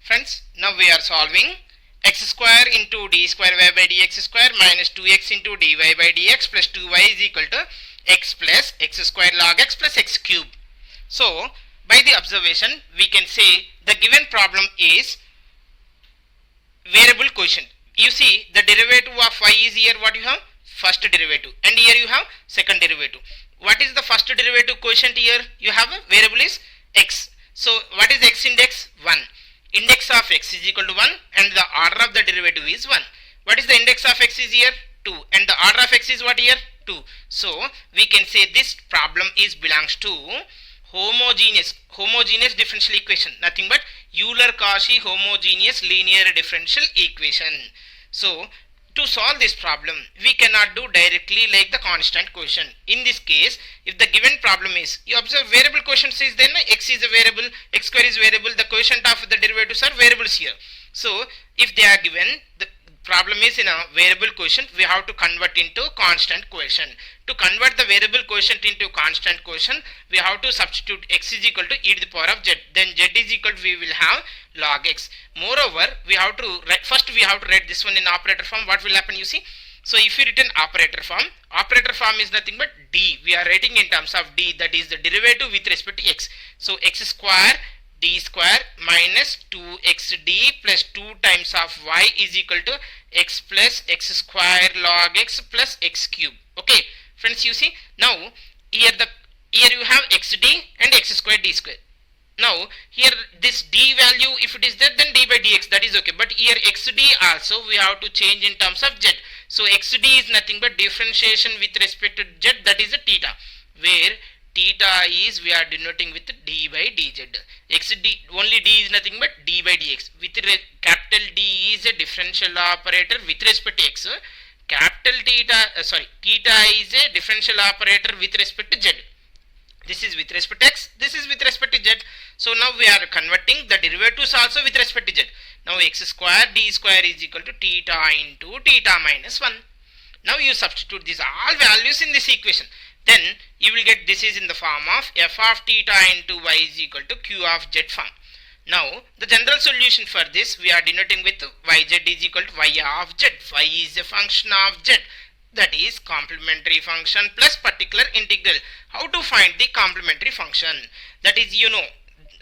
Friends, now we are solving x square into d square y by dx square minus 2x into dy by dx plus 2y is equal to x plus x square log x plus x cube. So, by the observation, we can say the given problem is variable quotient. You see, the derivative of y is here what you have? First derivative. And here you have second derivative. What is the first derivative quotient here? You have a variable is x. So, what is x index? 1. Index of x is equal to 1 and the order of the derivative is 1. What is the index of x is here? 2 and the order of x is what here? 2. So, we can say this problem is belongs to homogeneous differential equation, nothing but Euler-Cauchy homogeneous linear differential equation. So, to solve this problem, we cannot do directly like the constant quotient. In this case, if the given problem is, you observe variable quotient is then x is a variable, x square is variable, the quotient of the derivatives are variables here. So, if they are given, the problem is in a variable quotient, we have to convert into constant quotient. To convert the variable quotient into constant quotient, we have to substitute x is equal to e to the power of z. Then z is equal to, we will have log x. Moreover, we have to write, first we have to write this one in operator form. What will happen, you see? So, if you written operator form is nothing but d. We are writing in terms of d, that is the derivative with respect to x. So, x square d square minus 2xd plus 2 times of y is equal to x plus x square log x plus x cube. Okay, friends, you see, now here you have xd and x square d square. Now here this d value, if it is there, then d by dx, that is okay, but here xd also we have to change in terms of z. So xd is nothing but differentiation with respect to z, that is a theta, where theta is we are denoting with d by dz. xd, only d is nothing but d by dx. With capital D is a differential operator with respect to x. Capital theta is a differential operator with respect to z. This is with respect to x, this is with respect to z. So now we are converting the derivatives also with respect to z. Now x square d square is equal to theta into theta minus 1. Now you substitute these all values in this equation. Then you will get this is in the form of f of theta into y is equal to q of z form. Now the general solution for this we are denoting with yz is equal to y of z. Y is a function of z, that is complementary function plus particular integral. How to find the complementary function? That is,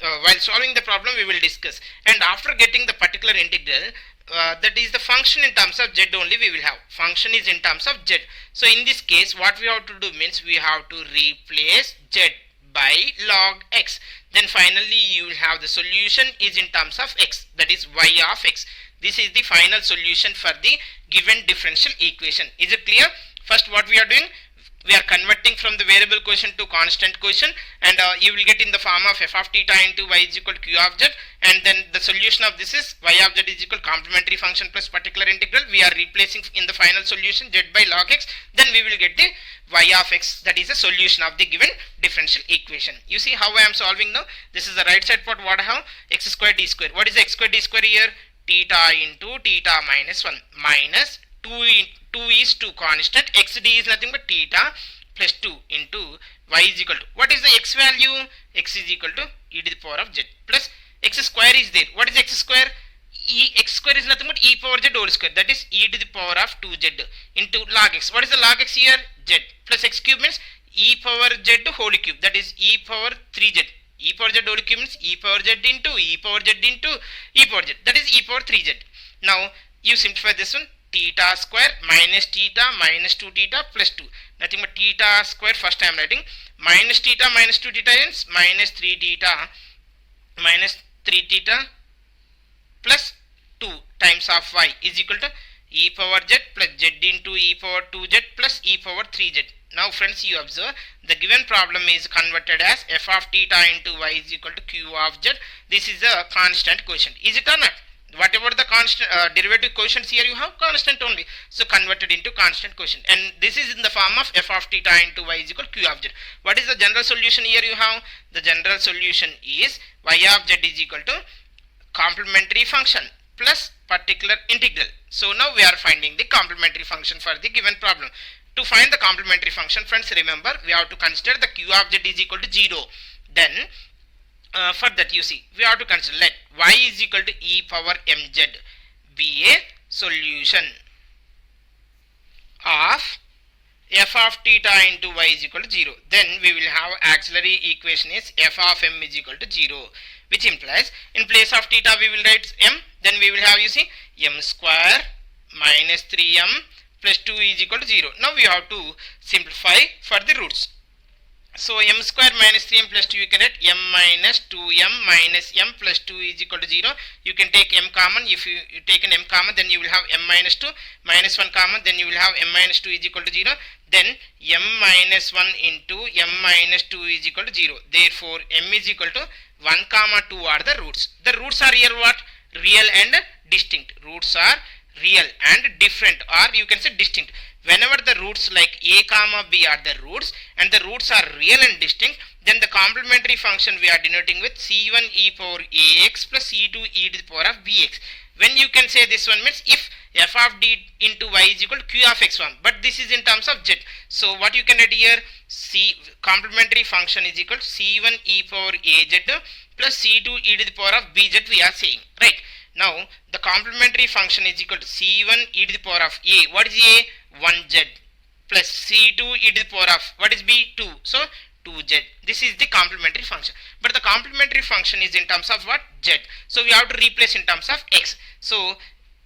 while solving the problem we will discuss, and after getting the particular integral, that is the function in terms of z only we will have. Function is in terms of z. So in this case what we have to do means we have to replace z by log x. Then finally you will have the solution is in terms of x, that is y of x. This is the final solution for the given differential equation. Is it clear? First what we are doing, we are converting from the variable quotient to constant quotient, and you will get in the form of f of theta into y is equal to q of z, and then the solution of this is y of z is equal to complementary function plus particular integral. We are replacing in the final solution z by log x, then we will get the y of x, that is the solution of the given differential equation. You see how I am solving now? This is the right side part. What I have? X square d square. What is x square d square here? Theta into theta minus 1 minus 2 is 2 constant, xd is nothing but theta plus 2 into y is equal to, what is the x value? X is equal to e to the power of z plus x square is there. What is x square? X square is nothing but e power z whole square, that is e to the power of 2z into log x. What is the log x here? Z plus x cube means e power z whole cube, that is e power 3z. E power z whole cube means e power z into e power z into e power z, that is e power 3z. Now you simplify this one, theta square minus theta minus 2 theta plus 2, nothing but theta square. First I am writing minus theta minus 2 theta is minus 3 theta plus 2 times of y is equal to e power z plus z into e power 2z plus e power 3z. Now friends, you observe the given problem is converted as f of theta into y is equal to q of z. This is a constant quotient. Is it or not? Whatever the constant derivative quotients here you have constant only, so converted into constant quotient, and this is in the form of f of theta into y is equal to q of z. What is the general solution here you have? The general solution is y of z is equal to complementary function plus particular integral. So now we are finding the complementary function for the given problem. To find the complementary function, friends, remember we have to consider the q of z is equal to 0. Then for that, you see, we have to consider let y is equal to e power mz be a solution of f of theta into y is equal to 0. Then we will have auxiliary equation is f of m is equal to 0, which implies in place of theta we will write m, then we will have, you see, m square minus 3m plus 2 is equal to 0. Now we have to simplify for the roots. So m square minus 3m plus 2 you can write m minus 2m minus m plus 2 is equal to 0. You can take m common. If you take an m common, then you will have m minus 2 minus 1 common, then you will have m minus 2 is equal to 0. Then m minus 1 into m minus 2 is equal to 0. Therefore m is equal to 1 comma 2 are the roots. The roots are real what? Real and distinct. Roots are real and different, or you can say distinct. Whenever the roots like a comma b are the roots and the roots are real and distinct, then the complementary function we are denoting with c1 e power ax plus c2 e to the power of bx. When you can say this one means if f of d into y is equal to q of x1, but this is in terms of z. So what you can write here, c complementary function is equal to c1 e power az plus c2 e to the power of bz we are saying, right? Now the complementary function is equal to c1 e to the power of a. What is a? 1z plus c2 e to the power of what is b? 2. So 2z. This is the complementary function. But the complementary function is in terms of what? Z. So we have to replace in terms of x. So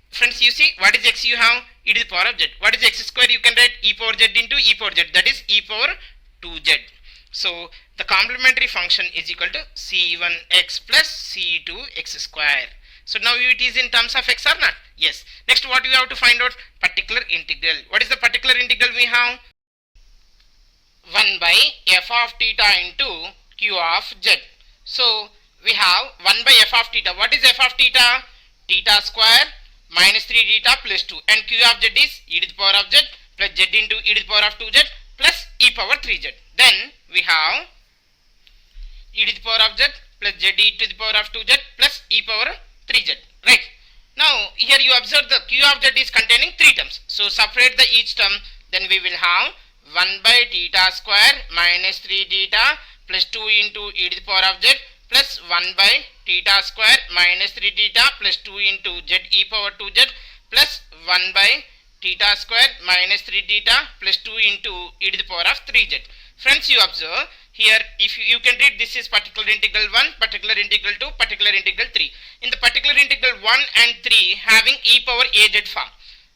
friends, you see, what is x you have? E to the power of z. What is x square? You can write e power z into e power z. That is e power 2z. So the complementary function is equal to c1x plus c2x square. So now it is in terms of x or not? Yes. Next what we have to find out? Particular integral. What is the particular integral we have? 1 by f of theta into q of z. So we have 1 by f of theta. What is f of theta? Theta square minus 3 theta plus 2, and q of z is e to the power of z plus z into e to the power of 2z plus e power 3z. Then we have e to the power of z plus z e to the power of 2z plus e power 3z, right? Now here you observe the q of z is containing 3 terms. So separate the each term. Then we will have 1 by theta square minus 3 theta plus 2 into e to the power of z plus 1 by theta square minus 3 theta plus 2 into z e power 2z plus 1 by theta square minus 3 theta plus 2 into e to the power of 3z. Friends, you observe here, if you can read, this is particular integral 1, particular integral 2, particular integral 3. In the particular integral 1 and 3 having e power az form,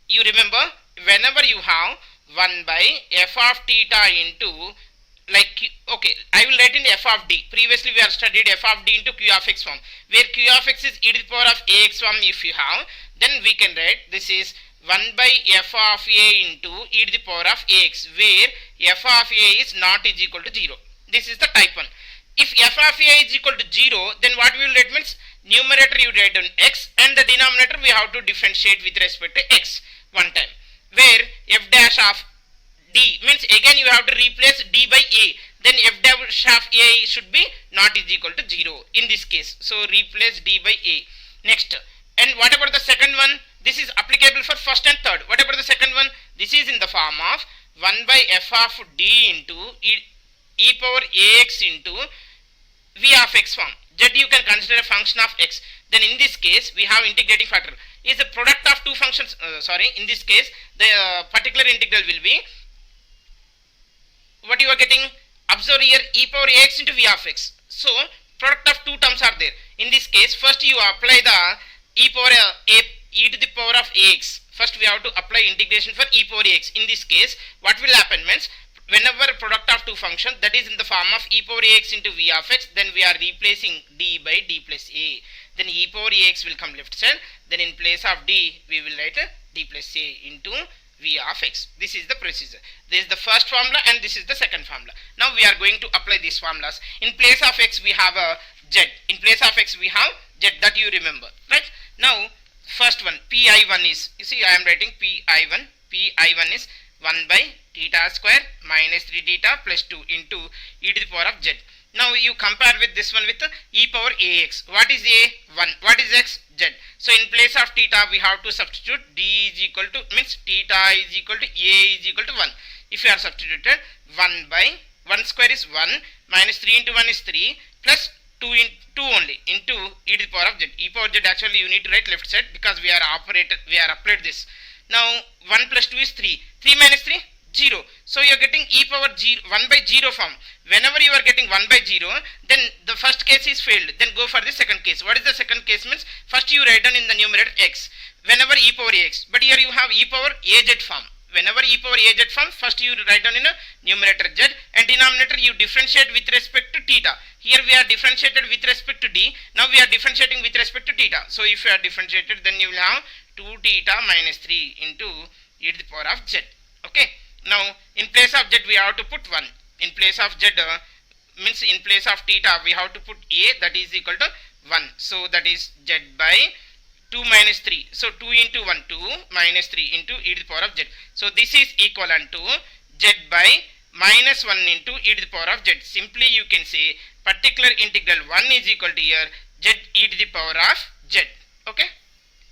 you remember whenever you have 1 by f of theta into, like, okay, I will write in f of d. Previously we have studied f of d into q of x form, where q of x is e to the power of ax form. If you have, then we can write this is 1 by f of a into e to the power of ax, where f of a is not is equal to 0. This is the type 1. If f of a is equal to 0, then what we will write means numerator you write on x and the denominator we have to differentiate with respect to x one time, where f dash of d means again you have to replace d by a, then f dash of a should be not is equal to 0 in this case. So replace d by a. Next, and what about the second one? This is applicable for first and third. What about the second one? This is in the form of 1 by f of d into e power ax into v of x form. Z you can consider a function of x. Then in this case we have integrating factor is the product of two functions. In this case the particular integral will be what you are getting. Observe here, e power ax into v of x. So product of two terms are there. In this case first you apply the e power e to the power of ax. First we have to apply integration for e power ax. In this case what will happen means, whenever product of two functions that is in the form of e power ax into v of x, then we are replacing d by d plus a. Then e power ax will come left side. Then in place of d we will write d plus a into v of x. This is the procedure. This is the first formula and this is the second formula. Now we are going to apply these formulas. In place of x we have a z. In place of x we have z, that you remember, right? Now first one, pi1 is, you see I am writing pi1. pi1 is 1 by theta square minus 3 theta plus 2 into e to the power of z. Now you compare with this one with e power ax. What is a? 1. What is x? Z. So in place of theta we have to substitute d is equal to, means theta is equal to a is equal to 1. If you are substituted 1 by 1 square is 1 minus 3 into 1 is 3 plus 2 in 2 only into e to the power of z. E power z actually you need to write left side because we are applied this. Now 1 plus 2 is 3. 3 minus 3? 0. So you are getting e power 1 by 0 form. Whenever you are getting 1 by 0, then the first case is failed. Then go for the second case. What is the second case means? First you write down in the numerator x. Whenever e power x. But here you have e power az form. Whenever e power az form, first you write down in a numerator z and denominator you differentiate with respect to theta. Here we are differentiated with respect to d. Now we are differentiating with respect to theta. So if you are differentiated, then you will have 2 theta minus 3 into e to the power of z. Okay. Now in place of z we have to put 1. In place of z means in place of theta we have to put a, that is equal to 1. So that is z by 2 minus 3. So 2 into 1, 2 minus 3 into e to the power of z. So this is equivalent to z by minus 1 into e to the power of z. Simply you can say particular integral 1 is equal to here z e to the power of z. Okay.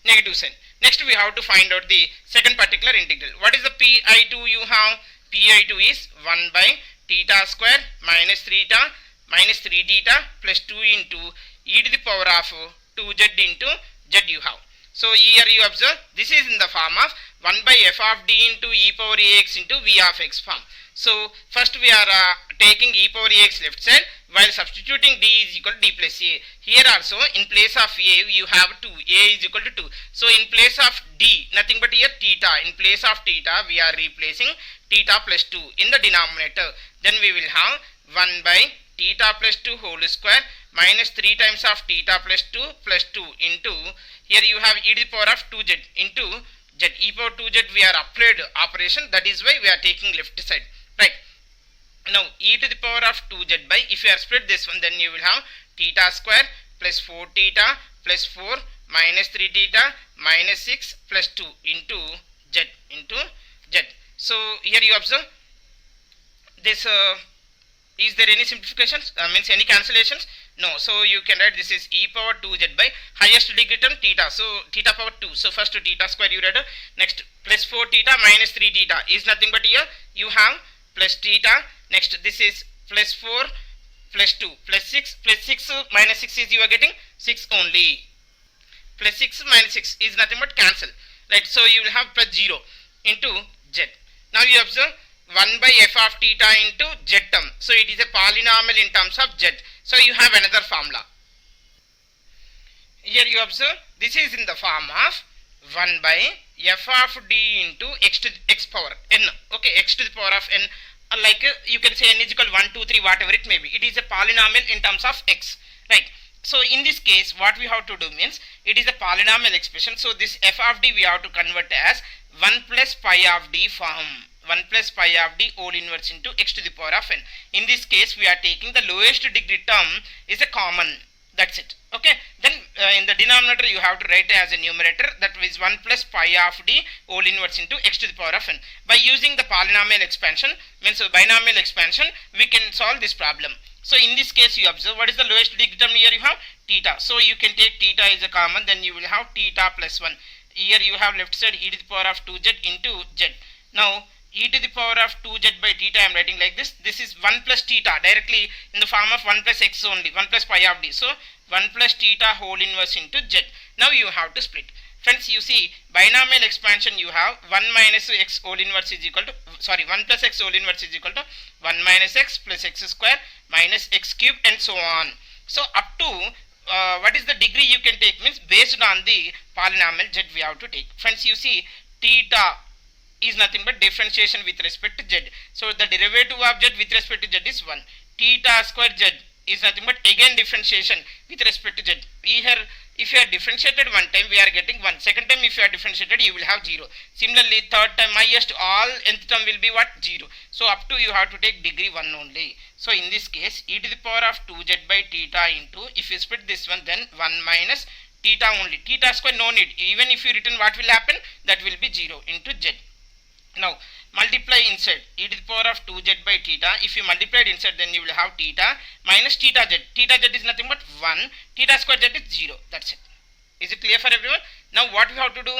Negative sign. Next we have to find out the second particular integral. What is the pi2 you have? Pi2 is 1 by theta square minus 3 theta plus 2 into e to the power of 2z into z you have. So here you observe this is in the form of 1 by f of d into e power ax into v of x form. So first we are taking e power ax left side while substituting d is equal to d plus a. Here also in place of a you have 2. A is equal to 2. So in place of d nothing but here theta. In place of theta we are replacing theta plus 2 in the denominator. Then we will have 1 by theta plus 2 whole square minus 3 times of theta plus 2 into here you have e to the power of 2z into z. E power 2z we are applied operation, that is why we are taking left side, right. Now e to the power of 2z by, if you are split this one, then you will have theta square plus 4 theta plus 4 minus 3 theta minus 6 plus 2 into z. So here you observe this is there any simplifications, means any cancellations? No. So you can write this is e power 2z by highest degree term theta. So theta power 2. So first theta square you write. Next plus 4 theta minus 3 theta is nothing but here you have plus theta. Next this is plus 4 plus 2 plus 6 minus 6 is you are getting 6 only. Plus 6 minus 6 is nothing but cancel. Right. So you will have plus 0 into z. Now you observe 1 by f of theta into z term. So it is a polynomial in terms of z. So you have another formula. Here you observe this is in the form of 1 by f of d into x power n. Okay, x to the power of n. Like you can say n is equal 1, 2, 3, whatever it may be. It is a polynomial in terms of x. Right. So in this case what we have to do means it is a polynomial expression. So this f of d we have to convert as 1 plus pi of d form. 1 plus pi of d whole inverse into x to the power of n. In this case we are taking the lowest degree term is a common. That's it. Okay. Then in the denominator you have to write as a numerator, that is 1 plus pi of d whole inverse into x to the power of n. By using the polynomial expansion, means binomial expansion, we can solve this problem. So in this case you observe what is the lowest degree term here you have theta. So you can take theta as a common, then you will have theta plus 1. Here you have left side e to the power of 2z into z. Now e to the power of 2z by theta I am writing like this. This is 1 plus theta directly in the form of 1 plus x only, 1 plus pi of d. So 1 plus theta whole inverse into z. Now you have to split. Friends, you see binomial expansion you have 1 minus x whole inverse is equal to 1 plus x whole inverse is equal to 1 minus x plus x square minus x cube and so on. So up to what is the degree you can take means based on the polynomial z we have to take. Friends, you see theta is nothing but differentiation with respect to z. So the derivative of z with respect to z is 1. Theta square z is nothing but again differentiation with respect to z. Here if you are differentiated one time we are getting 1. Second time if you are differentiated you will have 0. Similarly third time highest all nth term will be what? 0. So up to you have to take degree 1 only. So in this case e to the power of 2z by theta into, if you split this one then 1 minus theta only. Theta square no need. Even if you written what will happen, that will be 0 into z. Now multiply inside e to the power of 2z by theta. If you multiply it inside then you will have theta minus theta z. Theta z is nothing but 1. Theta square z is 0. That's it. Is it clear for everyone? Now what we have to do,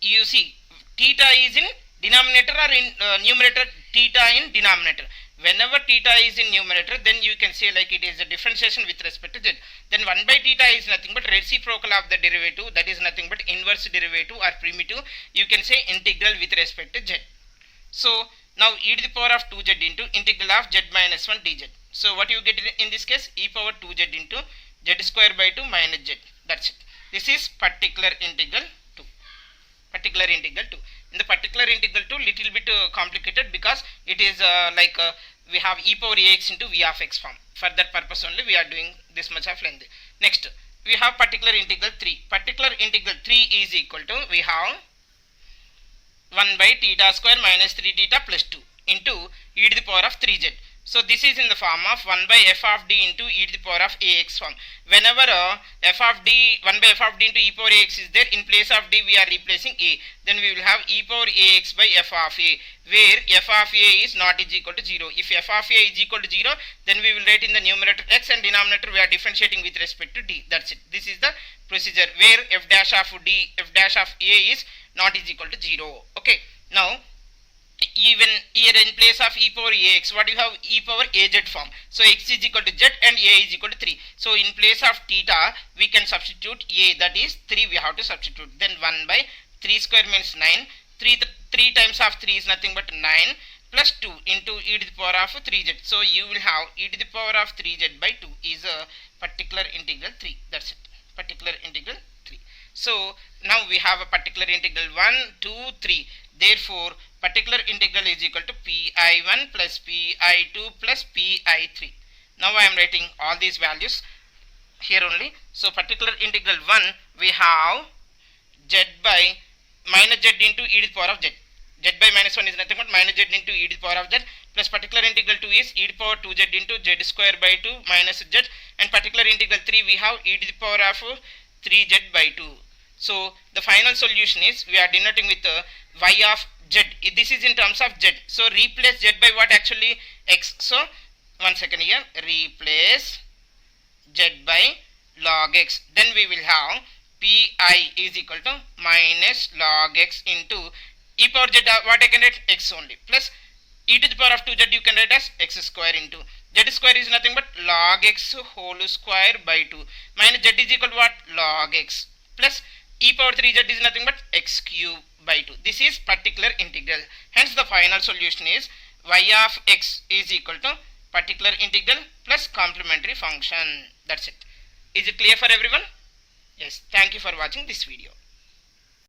you see theta is in denominator or in numerator, theta in denominator. whenever theta is in numerator, then you can say like it is a differentiation with respect to z. Then 1 by theta is nothing but reciprocal of the derivative, that is nothing but inverse derivative or primitive. You can say integral with respect to z. So now e to the power of 2z into integral of z minus 1 dz. So what you get in this case, e power 2z into z square by 2 minus z. That's it. This is particular integral 2. Particular integral 2. In the particular integral 2, little bit complicated because it is we have e power ax into v of x form. For that purpose only we are doing this much of length. Next, we have particular integral 3. Particular integral 3 is equal to, we have 1 by theta square minus 3 theta plus 2 into e to the power of 3z. So this is in the form of 1 by f of d into e to the power of ax form. Whenever f of d, 1 by f of d into e power ax is there, in place of d we are replacing a. Then we will have e power ax by f of a, where f of a is not is equal to 0. If f of a is equal to 0, then we will write in the numerator x and denominator we are differentiating with respect to d. That's it. This is the procedure where f dash of d, f dash of a is not is equal to 0. Okay. Now, even here in place of e power ax, what you have, e power az form. So x is equal to z and a is equal to 3. So in place of theta we can substitute a, that is 3 we have to substitute. Then 1 by 3 square means 9. 3 times of 3 is nothing but 9 plus 2 into e to the power of 3z. So you will have e to the power of 3z by 2 is a particular integral 3. That's it. Particular integral 3. So now we have a particular integral 1, 2, 3. Therefore, particular integral is equal to pi1 plus pi2 plus pi3. Now I am writing all these values here only. So particular integral 1, we have z by minus z into e to the power of z. Z by minus 1 is nothing but minus z into e to the power of z, plus particular integral 2 is e to the power 2z into z square by 2 minus z, and particular integral 3 we have e to the power of 3z by 2. So the final solution is, we are denoting with y of z. This is in terms of z. So replace z by what actually? X. So 1 second here, replace z by log x. Then we will have pi is equal to minus log x into e power z, what I can write? X only, plus e to the power of 2z you can write as x square into z square is nothing but log x whole square by 2 minus z is equal to what? Log x, plus e power 3z is nothing but x cube by 2. This is particular integral. Hence the final solution is y of x is equal to particular integral plus complementary function. That's it. Is it clear for everyone? Yes. Thank you for watching this video.